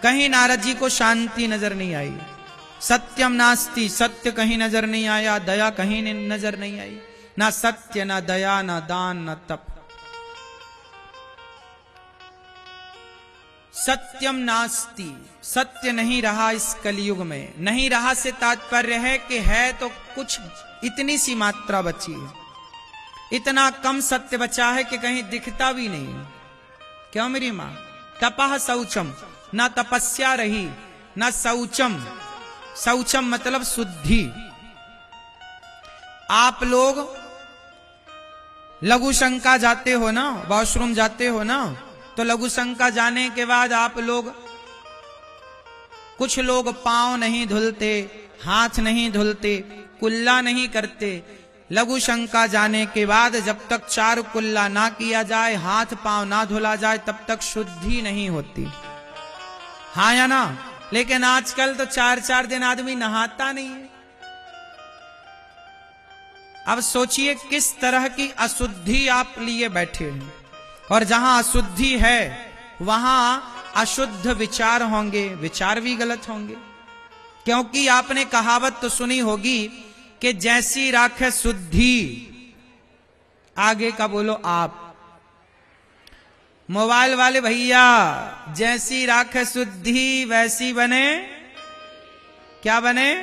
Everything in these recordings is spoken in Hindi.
कहीं नारद जी को शांति नजर नहीं आई। सत्यम नास्ति, सत्य कहीं नजर नहीं आया, दया कहीं नजर नहीं आई। ना सत्य, ना दया, ना दान, ना तप। सत्यम नास्ति, सत्य नहीं रहा इस कलयुग में। नहीं रहा से तात्पर्य है कि है तो कुछ इतनी सी मात्रा बची है, इतना कम सत्य बचा है कि कहीं दिखता भी नहीं। क्यों मेरी मां? तपह शौचम, ना तपस्या रही, ना शौचम। शौचम मतलब शुद्धि। आप लोग लघु शंका जाते हो ना, वॉशरूम जाते हो ना, तो लघु शंका जाने के बाद आप लोग, कुछ लोग पांव नहीं धुलते, हाथ नहीं धुलते, कुल्ला नहीं करते। लघु शंका जाने के बाद जब तक 4 कुल्ला ना किया जाए, हाथ पांव ना धुला जाए, तब तक शुद्धि नहीं होती। हाँ या ना? लेकिन आजकल तो 4-4 दिन आदमी नहाता नहीं है। अब सोचिए किस तरह की अशुद्धि आप लिए बैठे हैं। और जहां अशुद्धि है वहां अशुद्ध विचार होंगे, विचार भी गलत होंगे। क्योंकि आपने कहावत तो सुनी होगी कि जैसी राखे शुद्धि, आगे का बोलो आप। मोबाइल वाले भैया, जैसी राखे शुद्धि वैसी बने, क्या बने?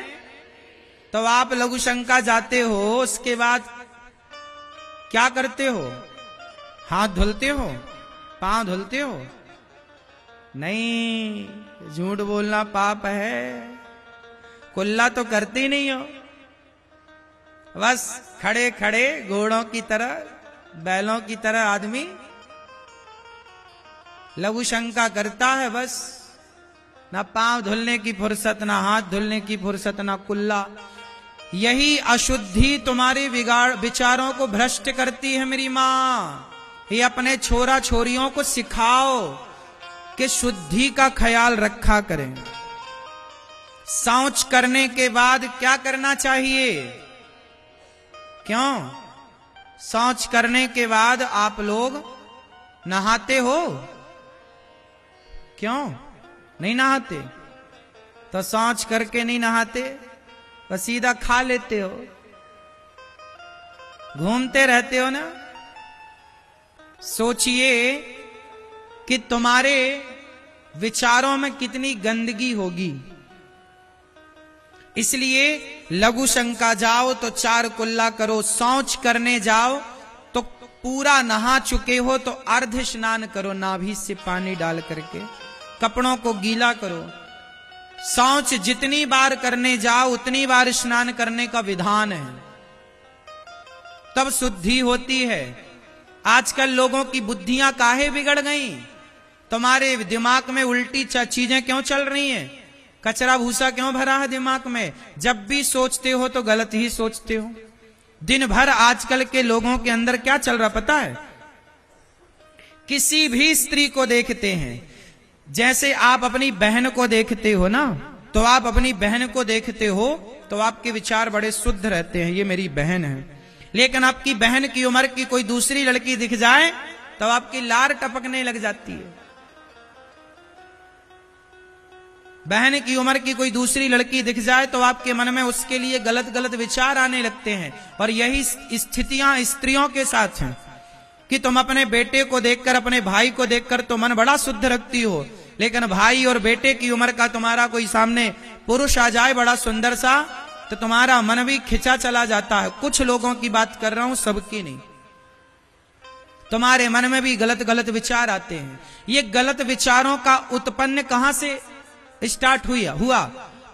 तो आप लघु शंका जाते हो, उसके बाद क्या करते हो? हाथ धुलते हो, पांव धुलते हो? नहीं, झूठ बोलना पाप है। कुल्ला तो करते ही नहीं हो, बस खड़े खड़े घोड़ों की तरह, बैलों की तरह आदमी लघु शंका करता है। बस ना पांव धुलने की फुर्सत, ना हाथ धुलने की फुर्सत, ना कुल्ला। यही अशुद्धि तुम्हारे विचारों को भ्रष्ट करती है मेरी मां। ये अपने छोरा छोरियों को सिखाओ कि शुद्धि का ख्याल रखा करें। शौच करने के बाद क्या करना चाहिए? क्यों? शौच करने के बाद आप लोग नहाते हो? क्यों नहीं नहाते? तो शौच करके नहीं नहाते, बस सीधा खा लेते हो, घूमते रहते हो ना। सोचिए कि तुम्हारे विचारों में कितनी गंदगी होगी। इसलिए लघु शंका जाओ तो 4 कुल्ला करो, शौच करने जाओ तो पूरा नहा चुके हो तो अर्ध स्नान करो, नाभि से पानी डाल करके कपड़ों को गीला करो। शौच जितनी बार करने जाओ उतनी बार स्नान करने का विधान है, तब शुद्धि होती है। आजकल लोगों की बुद्धियां काहे बिगड़ गई? तुम्हारे दिमाग में उल्टी चीजें क्यों चल रही हैं? कचरा भूसा क्यों भरा है दिमाग में? जब भी सोचते हो तो गलत ही सोचते हो। दिन भर आजकल के लोगों के अंदर क्या चल रहा पता है? किसी भी स्त्री को देखते हैं, जैसे आप अपनी बहन को देखते हो ना, तो आप अपनी बहन को देखते हो तो आपके विचार बड़े शुद्ध रहते हैं, ये मेरी बहन है। लेकिन आपकी बहन की उम्र की कोई दूसरी लड़की दिख जाए तो आपकी लार टपकने लग जाती है। बहन की उम्र की कोई दूसरी लड़की दिख जाए तो आपके मन में उसके लिए गलत गलत विचार आने लगते हैं। और यही स्थितियां स्त्रियों के साथ हैं कि तुम अपने बेटे को देखकर, अपने भाई को देखकर तो मन बड़ा शुद्ध रखती हो, लेकिन भाई और बेटे की उम्र का तुम्हारा कोई सामने पुरुष आ जाए बड़ा सुंदर सा, तो तुम्हारा मन भी खिंचा चला जाता है। कुछ लोगों की बात कर रहा हूं, सबकी नहीं। तुम्हारे मन में भी गलत गलत विचार आते हैं। ये गलत विचारों का उत्पन्न कहां से स्टार्ट हुआ?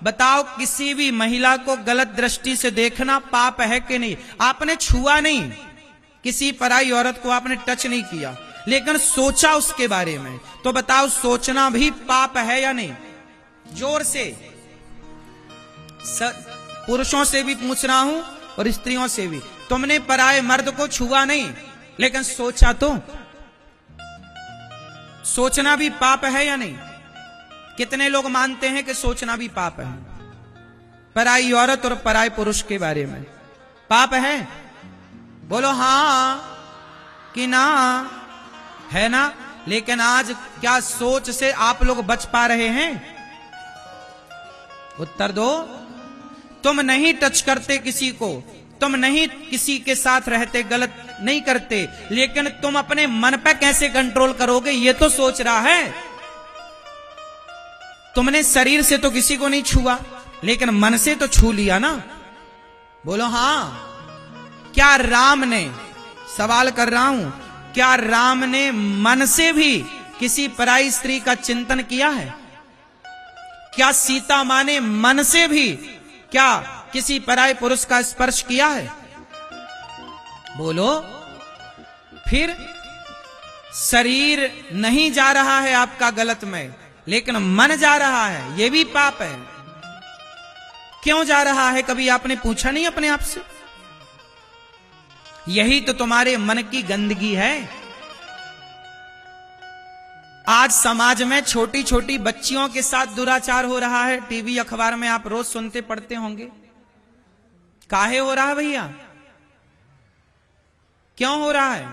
बताओ, किसी भी महिला को गलत दृष्टि से देखना पाप है कि नहीं? आपने छुआ नहीं, किसी पराई औरत को आपने टच नहीं किया, लेकिन सोचा उसके बारे में, तो बताओ सोचना भी पाप है या नहीं? जोर से पुरुषों से भी पूछ रहा हूं और स्त्रियों से भी। तुमने पराये मर्द को छुआ नहीं, लेकिन सोचा तो? सोचना भी पाप है या नहीं? कितने लोग मानते हैं कि सोचना भी पाप है? पराई औरत और पराये पुरुष के बारे में पाप है? बोलो हां कि ना? है ना? लेकिन आज क्या सोच से आप लोग बच पा रहे हैं? उत्तर दो। तुम नहीं टच करते किसी को, तुम नहीं किसी के साथ रहते, गलत नहीं करते, लेकिन तुम अपने मन पे कैसे कंट्रोल करोगे ये तो सोच रहा है। तुमने शरीर से तो किसी को नहीं छुआ, लेकिन मन से तो छू लिया ना। बोलो हां। क्या राम ने, सवाल कर रहा हूं, क्या राम ने मन से भी किसी पराई स्त्री का चिंतन किया है? क्या सीता मां ने मन से भी क्या किसी पराये पुरुष का स्पर्श किया है? बोलो। फिर शरीर नहीं जा रहा है आपका गलत में, लेकिन मन जा रहा है, यह भी पाप है। क्यों जा रहा है, कभी आपने पूछा नहीं अपने आप से? यही तो तुम्हारे मन की गंदगी है। आज समाज में छोटी छोटी बच्चियों के साथ दुराचार हो रहा है, टीवी अखबार में आप रोज सुनते पढ़ते होंगे। काहे हो रहा है भैया? क्यों हो रहा है?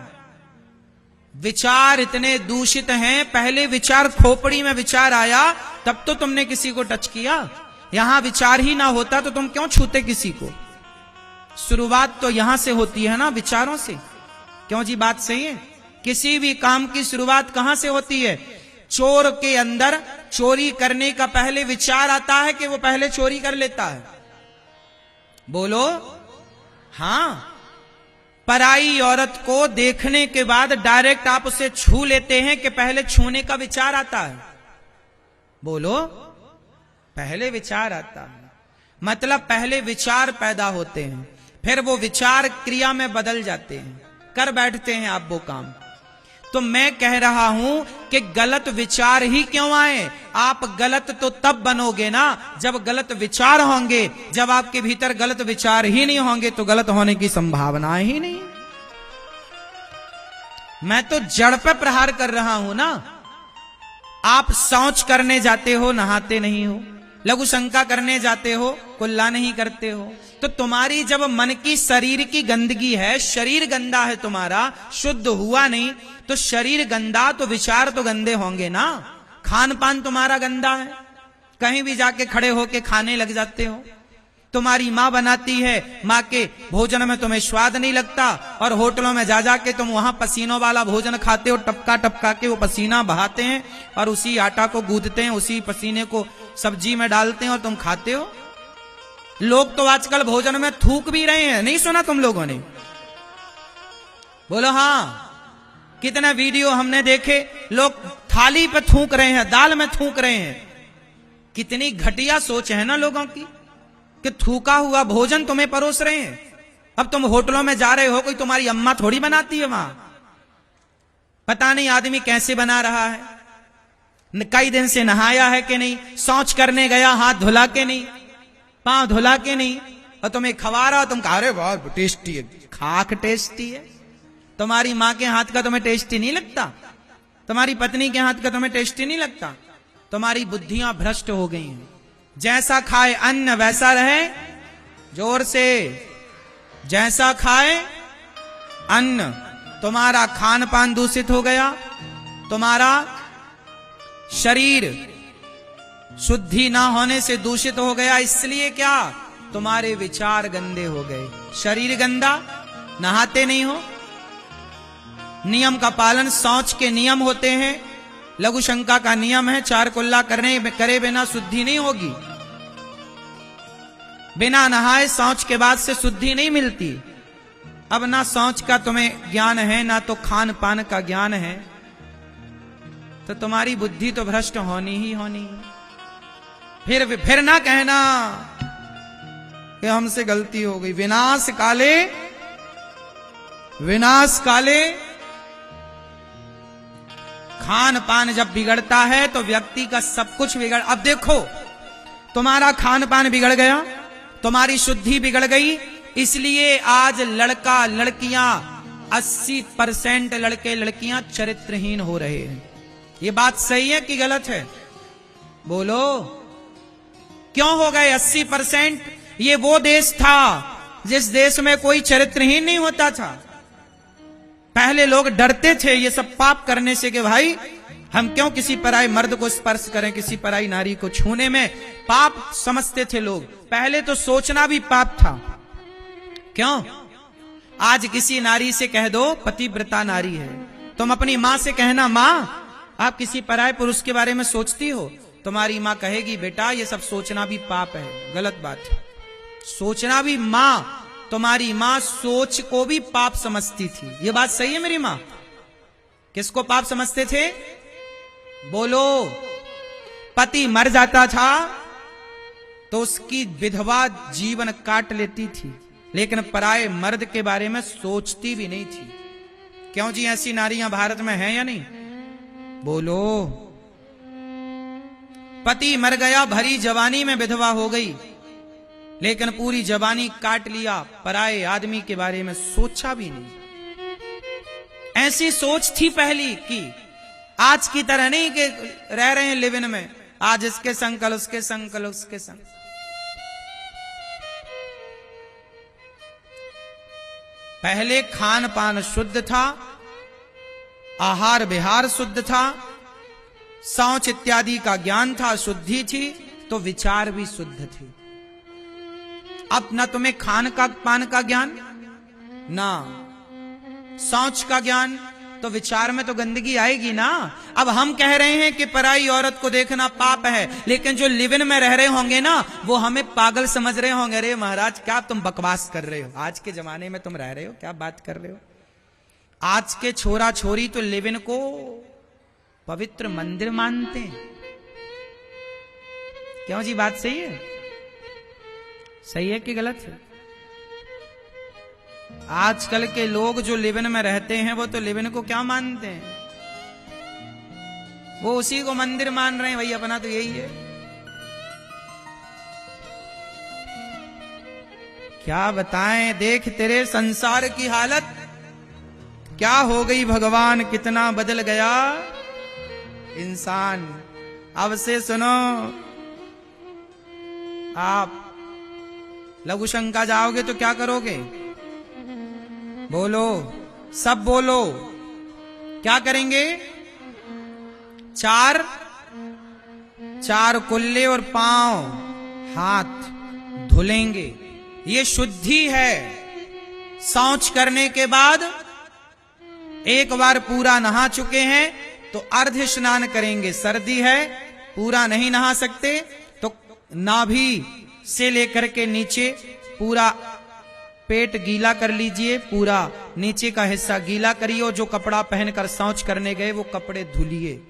विचार इतने दूषित हैं। पहले विचार खोपड़ी में विचार आया तब तो तुमने किसी को टच किया। यहां विचार ही ना होता तो तुम क्यों छूते किसी को? शुरुआत तो यहां से होती है ना, विचारों से। क्यों जी, बात सही है? किसी भी काम की शुरुआत कहां से होती है? चोर के अंदर चोरी करने का पहले विचार आता है कि वो पहले चोरी कर लेता है। बोलो हां। पराई औरत को देखने के बाद डायरेक्ट आप उसे छू लेते हैं कि पहले छूने का विचार आता है? बोलो, पहले विचार आता है। मतलब पहले विचार पैदा होते हैं, फिर वो विचार क्रिया में बदल जाते हैं, कर बैठते हैं आप वो काम। तो मैं कह रहा हूं कि गलत विचार ही क्यों आए? आप गलत तो तब बनोगे ना जब गलत विचार होंगे। जब आपके भीतर गलत विचार ही नहीं होंगे तो गलत होने की संभावना ही नहीं। मैं तो जड़ पे प्रहार कर रहा हूं ना। आप शौच करने जाते हो, नहाते नहीं हो, लघु शंका करने जाते हो, कुल्ला नहीं करते हो। तो तुम्हारी जब मन की शरीर की गंदगी है, शरीर गंदा है तुम्हारा, शुद्ध हुआ नहीं, तो शरीर गंदा तो विचार तो गंदे होंगे ना। खान पान तुम्हारा गंदा है, कहीं भी जाके खड़े होके खाने लग जाते हो। तुम्हारी माँ बनाती है, माँ के भोजन में तुम्हें स्वाद नहीं लगता, और होटलों में जा जाके तुम वहां पसीनों वाला भोजन खाते हो। टपका टपका के वो पसीना बहाते हैं और उसी आटा को गूंदते हैं, उसी पसीने को सब्जी में डालते हैं और तुम खाते हो। लोग तो आजकल भोजन में थूक भी रहे हैं, नहीं सुना तुम लोगों ने? बोलो हाँ। कितने वीडियो हमने देखे, लोग थाली पे थूक रहे हैं, दाल में थूक रहे हैं। कितनी घटिया सोच है ना लोगों की कि थूका हुआ भोजन तुम्हें परोस रहे हैं। अब तुम होटलों में जा रहे हो, कोई तुम्हारी अम्मा थोड़ी बनाती है वहां। पता नहीं आदमी कैसे बना रहा है, कई दिन से नहाया है कि नहीं, शौच करने गया हाथ धुला के नहीं, पांव धुला के नहीं, और तुम्हें खवा रहा हो, तुम कह रहे बहुत टेस्टी है। खाक टेस्टी है? तुम्हारी माँ के हाथ का तुम्हें टेस्टी नहीं लगता? तुम्हारी पत्नी के हाथ का तुम्हें टेस्टी नहीं लगता? तुम्हारी बुद्धियां भ्रष्ट हो गई हैं। जैसा खाए अन्न वैसा रहे, जोर से, जैसा खाए अन्न। तुम्हारा खान पान दूषित हो गया, तुम्हारा शरीर शुद्धि ना होने से दूषित हो गया। इसलिए क्या? तुम्हारे विचार गंदे हो गए। शरीर गंदा, नहाते नहीं हो, नियम का पालन, शौच के नियम होते हैं, लघु शंका का नियम है, चार कुल्ला करे बिना शुद्धि नहीं होगी। बिना नहाए शौच के बाद से शुद्धि नहीं मिलती। अब ना शौच का तुम्हें ज्ञान है, ना तो खान पान का ज्ञान है, तो तुम्हारी बुद्धि तो भ्रष्ट होनी ही होनी। फिर ना कहना कि हमसे गलती हो गई। विनाश काले, विनाश काले। खान पान जब बिगड़ता है तो व्यक्ति का सब कुछ बिगड़। अब देखो, तुम्हारा खान पान बिगड़ गया, तुम्हारी शुद्धि बिगड़ गई, इसलिए आज लड़का लड़कियां 80% लड़के लड़कियां चरित्रहीन हो रहे हैं। ये बात सही है कि गलत है? बोलो। क्यों हो गए 80%? ये वो देश था जिस देश में कोई चरित्रहीन नहीं होता था। पहले लोग डरते थे ये सब पाप करने से कि भाई हम क्यों किसी पराई मर्द को स्पर्श करें, किसी पराई नारी को छूने में पाप समझते थे लोग। पहले तो सोचना भी पाप था। क्यों? आज किसी नारी से कह दो पतिव्रता नारी है, तुम अपनी मां से कहना मां आप किसी पराये पुरुष के बारे में सोचती हो, तुम्हारी मां कहेगी बेटा ये सब सोचना भी पाप है, गलत बात है। सोचना भी, मां तुम्हारी मां सोच को भी पाप समझती थी। ये बात सही है मेरी मां? किसको पाप समझते थे? बोलो। पति मर जाता था तो उसकी विधवा जीवन काट लेती थी, लेकिन पराये मर्द के बारे में सोचती भी नहीं थी। क्यों जी, ऐसी नारियां भारत में हैं या नहीं? बोलो। पति मर गया, भरी जवानी में विधवा हो गई, लेकिन पूरी जवानी काट लिया, पराये आदमी के बारे में सोचा भी नहीं। ऐसी सोच थी पहली की, आज की तरह नहीं कि रह रहे हैं लिव इन में, आज इसके संग कल उसके संग कल उसके संग। पहले खान पान शुद्ध था, आहार विहार शुद्ध था, शौच इत्यादि का ज्ञान था, शुद्धि थी, तो विचार भी शुद्ध थे। अब न तुम्हें खान का पान का ज्ञान, ना शौच का ज्ञान, तो विचार में तो गंदगी आएगी ना। अब हम कह रहे हैं कि पराई औरत को देखना पाप है, लेकिन जो लिव इन में रह रहे होंगे ना वो हमें पागल समझ रहे होंगे। अरे महाराज क्या तुम बकवास कर रहे हो, आज के जमाने में तुम रह रहे हो, क्या बात कर रहे हो। आज के छोरा छोरी तो लिव इन को पवित्र मंदिर मानते हैं। क्यों जी, बात सही है? सही है कि गलत है? आजकल के लोग जो लिव इन में रहते हैं वो तो लिव इन को क्या मानते हैं? वो उसी को मंदिर मान रहे हैं। भाई अपना तो यही है। क्या बताएं, देख तेरे संसार की हालत क्या हो गई। भगवान कितना बदल गया इंसान। अब से सुनो, आप लघु शंका जाओगे तो क्या करोगे? बोलो, सब बोलो। क्या करेंगे? चार कुल्ले और पांव हाथ धुलेंगे, ये शुद्धि है। शौच करने के बाद एक बार पूरा नहा चुके हैं तो अर्ध स्नान करेंगे। सर्दी है, पूरा नहीं नहा सकते तो नाभि से लेकर के नीचे पूरा पेट गीला कर लीजिए, पूरा नीचे का हिस्सा गीला करिए, और जो कपड़ा पहनकर शौच करने गए वो कपड़े धुलिए।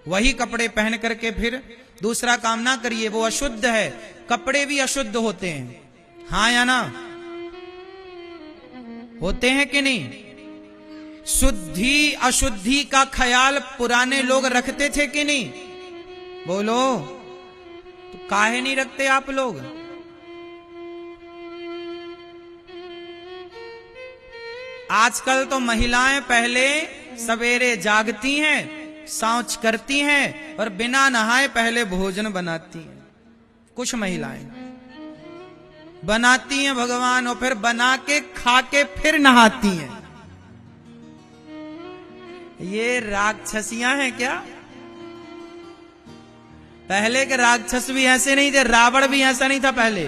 वही कपड़े पहन करके फिर दूसरा काम ना करिए, वो अशुद्ध है। कपड़े भी अशुद्ध होते हैं, हाँ या ना? होते हैं कि नहीं? शुद्धि अशुद्धि का ख्याल पुराने लोग रखते थे कि नहीं? बोलो। तो काहे नहीं रखते आप लोग? आजकल तो महिलाएं पहले सवेरे जागती हैं, शौच करती हैं और बिना नहाए पहले भोजन बनाती हैं। कुछ महिलाएं बनाती हैं भगवान, और फिर बना के खा के फिर नहाती हैं। ये राक्षसियां हैं क्या? पहले के राक्षस भी ऐसे नहीं थे, रावण भी ऐसा नहीं था। पहले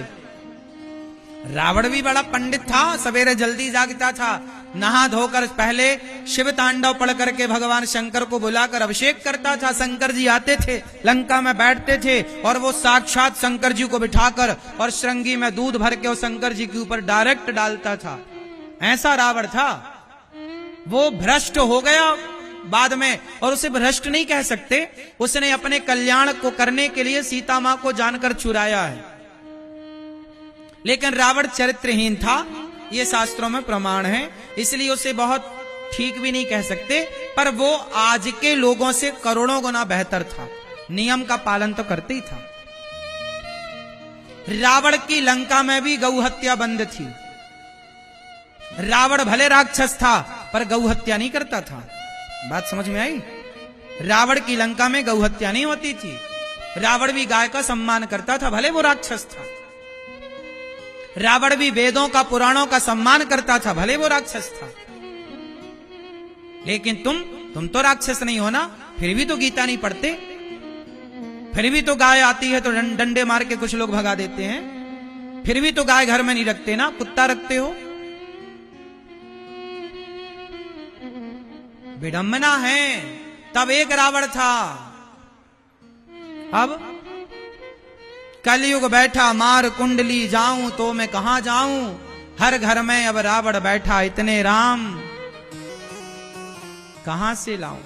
रावण भी बड़ा पंडित था, सवेरे जल्दी जागता था, नहा धोकर पहले शिव तांडव पढ़ करके भगवान शंकर को बुलाकर अभिषेक करता था। शंकर जी आते थे, लंका में बैठते थे, और वो साक्षात शंकर जी को बिठाकर और श्रृंगी में दूध भर के और शंकर जी के ऊपर डायरेक्ट डालता था। ऐसा रावण था। वो भ्रष्ट हो गया बाद में, और उसे भ्रष्ट नहीं कह सकते, उसने अपने कल्याण को करने के लिए सीता मां को जानकर चुराया है। लेकिन रावण चरित्रहीन था, ये शास्त्रों में प्रमाण है, इसलिए उसे बहुत ठीक भी नहीं कह सकते, पर वो आज के लोगों से करोड़ों गुना बेहतर था। नियम का पालन तो करते ही था। रावण की लंका में भी गौ हत्या बंद थी। रावण भले राक्षस था पर गौ हत्या नहीं करता था। बात समझ में आई? रावण की लंका में गौ हत्या नहीं होती थी। रावण भी गाय का सम्मान करता था, भले वो राक्षस था। रावण भी वेदों का पुराणों का सम्मान करता था, भले वो राक्षस था। लेकिन तुम तो राक्षस नहीं हो ना, फिर भी तो गीता नहीं पढ़ते, फिर भी तो गाय आती है तो डंडे मार के कुछ लोग भगा देते हैं, फिर भी तो गाय घर में नहीं रखते ना, कुत्ता रखते हो। विडंबना है। तब एक रावण था, अब कलयुग बैठा मार कुंडली जाऊं तो मैं कहां जाऊं, हर घर में अब रावण बैठा इतने राम कहां से लाऊं।